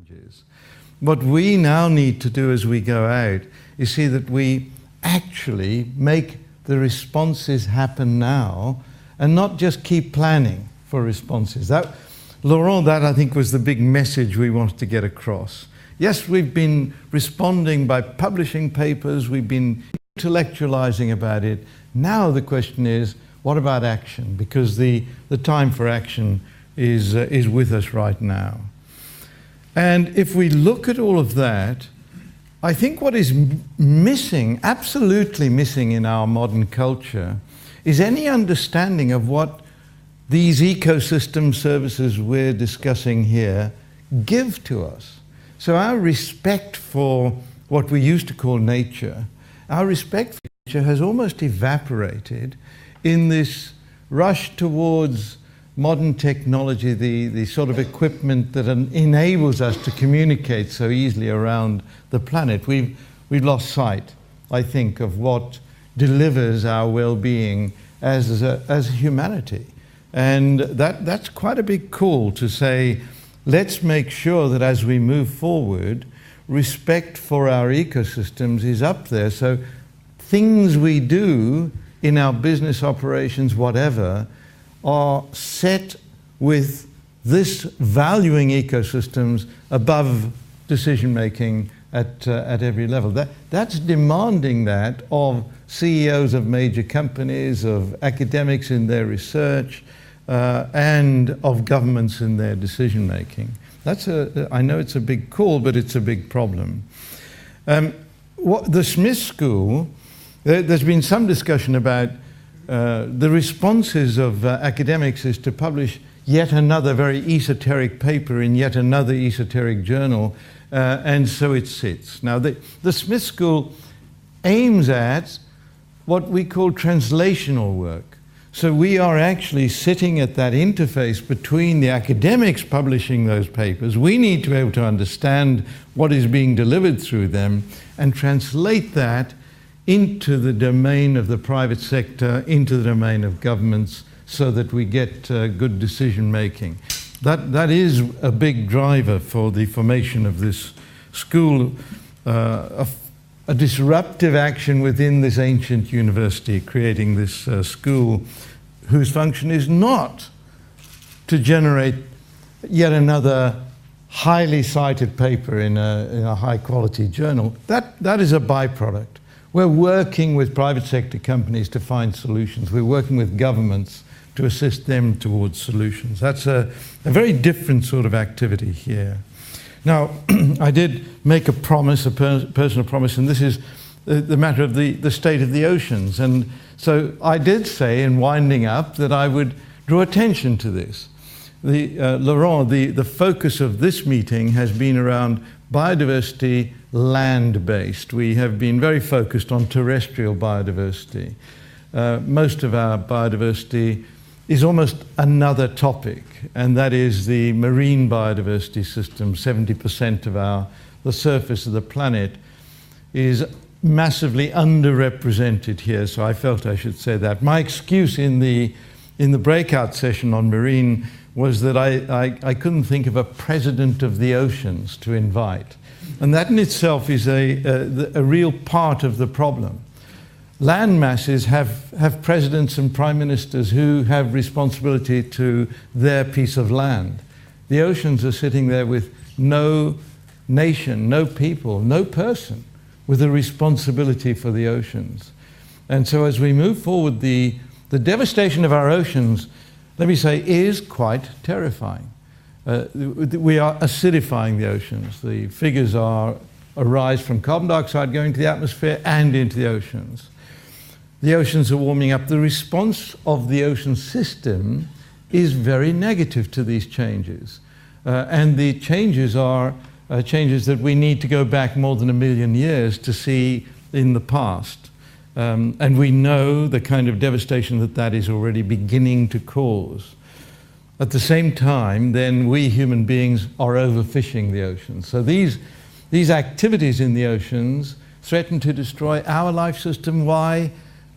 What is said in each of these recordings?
challenges. What we now need to do as we go out is see that we actually make the responses happen now and not just keep planning for responses. Laurent, that I think was the big message we wanted to get across. Yes, we've been responding by publishing papers, we've been intellectualizing about it. Now the question is, what about action? Because the time for action is with us right now. And if we look at all of that, I think what is missing, absolutely missing in our modern culture, is any understanding of what these ecosystem services we're discussing here give to us. So our respect for what we used to call nature, our respect for nature has almost evaporated in this rush towards modern technology, the sort of equipment that enables us to communicate so easily around the planet. We've lost sight, I think, of what delivers our well-being as humanity. And that's quite a big call to say, let's make sure that as we move forward, respect for our ecosystems is up there. So things we do in our business operations, whatever, are set with this valuing ecosystems above decision-making at every level. That's demanding that of CEOs of major companies, of academics in their research, and of governments in their decision-making. I know it's a big call, but it's a big problem. The Smith School, there's been some discussion about the responses of academics is to publish yet another very esoteric paper in yet another esoteric journal, and so it sits. Now, the Smith School aims at what we call translational work. So we are actually sitting at that interface between the academics publishing those papers. We need to be able to understand what is being delivered through them and translate that into the domain of the private sector, into the domain of governments, so that we get good decision making. That is a big driver for the formation of this school, a disruptive action within this ancient university, creating this school whose function is not to generate yet another highly cited paper in a high quality journal. That is a byproduct. We're working with private sector companies to find solutions. We're working with governments to assist them towards solutions. That's a very different sort of activity here. Now, I did make a promise, a personal promise, and this is the matter of the state of the oceans. And so I did say in winding up that I would draw attention to this. Laurent, the focus of this meeting has been around biodiversity land-based. We have been very focused on terrestrial biodiversity. Most of our biodiversity is almost another topic, and that is the marine biodiversity system. 70% of the surface of the planet is massively underrepresented here, so I felt I should say that. My excuse in the breakout session on marine was that I couldn't think of a president of the oceans to invite. And that in itself is a real part of the problem. Land masses have presidents and prime ministers who have responsibility to their piece of land. The oceans are sitting there with no nation, no people, no person with a responsibility for the oceans. And so as we move forward, the devastation of our oceans, let me say, is quite terrifying. We are acidifying the oceans. The figures arise from carbon dioxide going to the atmosphere and into the oceans. The oceans are warming up. The response of the ocean system is very negative to these changes. And the changes are changes that we need to go back more than 1 million years to see in the past. And we know the kind of devastation that is already beginning to cause. At the same time, then we human beings are overfishing the oceans. So these activities in the oceans threaten to destroy our life system. Why?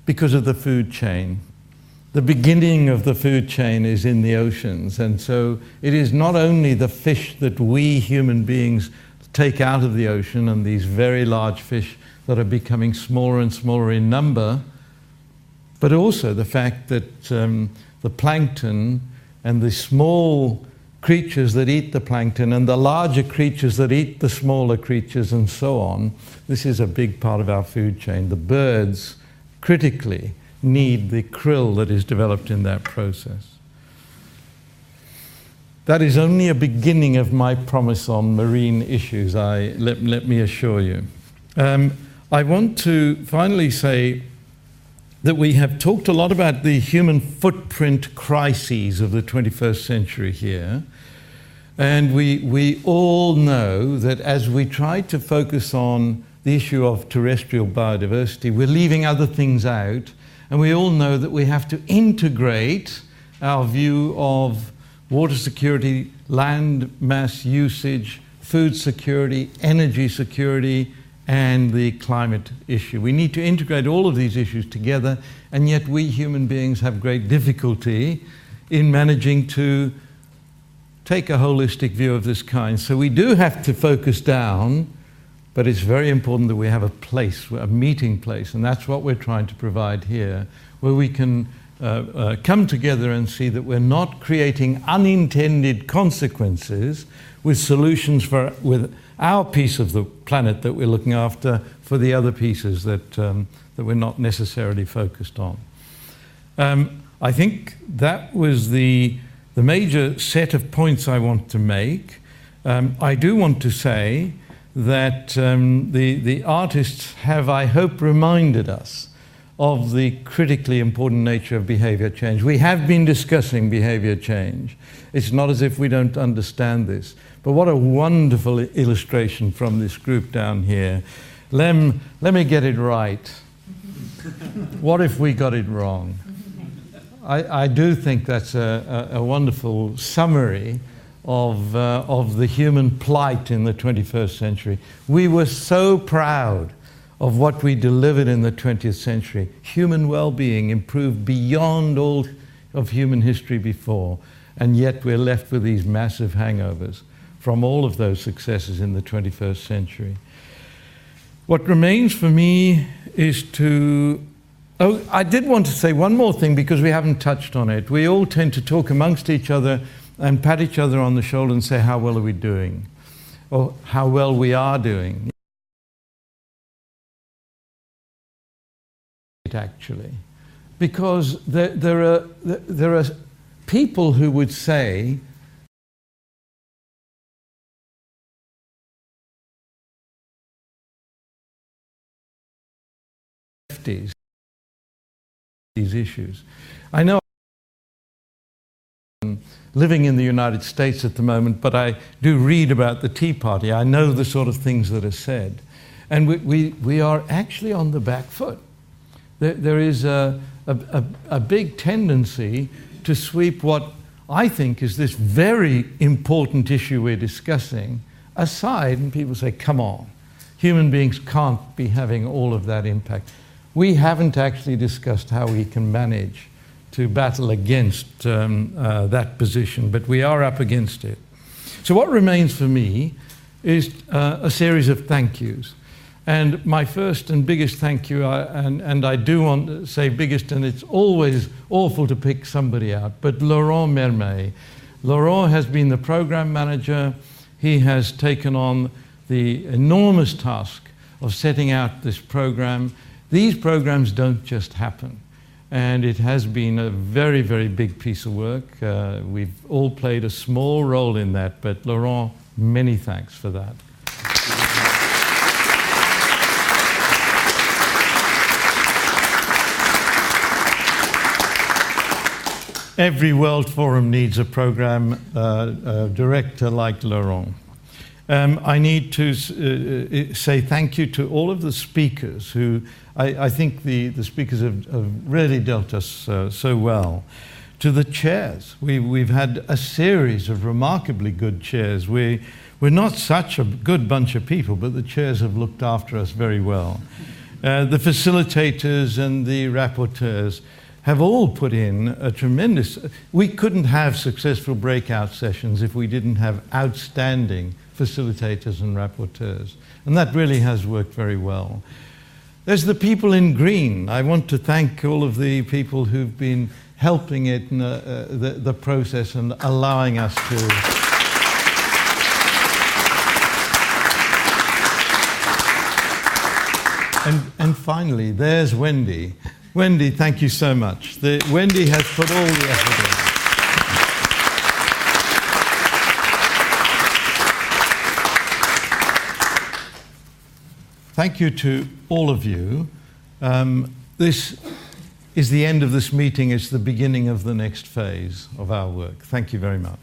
Because of the food chain. the beginning of the food chain is in the oceans. And so it is not only the fish that we human beings take out of the ocean and these very large fish that are becoming smaller and smaller in number, but also the fact that the plankton and the small creatures that eat the plankton and the larger creatures that eat the smaller creatures and so on, this is a big part of our food chain. The birds critically need the krill that is developed in that process. That is only a beginning of my promise on marine issues, let me assure you. I want to finally say that we have talked a lot about the human footprint crises of the 21st century here. And we all know that as we try to focus on the issue of terrestrial biodiversity, we're leaving other things out. And we all know that we have to integrate our view of water security, land mass usage, food security, energy security, and the climate issue. We need to integrate all of these issues together, and yet we human beings have great difficulty in managing to take a holistic view of this kind. So we do have to focus down, but it's very important that we have a place, a meeting place, and that's what we're trying to provide here, where we can come together and see that we're not creating unintended consequences with solutions with our piece of the planet that we're looking after for the other pieces that we're not necessarily focused on. I think that was the major set of points I want to make. I do want to say that the artists have, I hope, reminded us of the critically important nature of behavior change. We have been discussing behavior change. It's not as if we don't understand this. But what a wonderful illustration from this group down here. Let me get it right. What if we got it wrong? I do think that's a wonderful summary of the human plight in the 21st century. We were so proud of what we delivered in the 20th century. Human well-being improved beyond all of human history before, and yet we're left with these massive hangovers from all of those successes in the 21st century. What remains for me is to... Oh, I did want to say one more thing because we haven't touched on it. We all tend to talk amongst each other and pat each other on the shoulder and say, how well are we doing? Or how well we are doing. Actually, because there are people who would say these issues. I know I'm living in the United States at the moment, but I do read about the Tea Party. I know the sort of things that are said, and we are actually on the back foot. There is a big tendency to sweep what I think is this very important issue we're discussing aside, and people say, come on, human beings can't be having all of that impact. We haven't actually discussed how we can manage to battle against that position, but we are up against it. So what remains for me is a series of thank yous. And my first and biggest thank you, and I do want to say biggest, and it's always awful to pick somebody out, but Laurent Mermet. Laurent has been the program manager. He has taken on the enormous task of setting out this program. These programs don't just happen. And it has been a very, very big piece of work. We've all played a small role in that, but Laurent, many thanks for that. Every World Forum needs a program director like Laurent. I need to say thank you to all of the speakers who, I think the speakers have really dealt us so well. To the chairs, we've had a series of remarkably good chairs. We're not such a good bunch of people, but the chairs have looked after us very well. The facilitators and the rapporteurs have all put in a tremendous... We couldn't have successful breakout sessions if we didn't have outstanding facilitators and rapporteurs. And that really has worked very well. There's the people in green. I want to thank all of the people who've been helping it in the process and allowing us to... And finally, there's Wendy. Wendy, thank you so much. Wendy has put all the effort in. Thank you to all of you. This is the end of this meeting. It's the beginning of the next phase of our work. Thank you very much.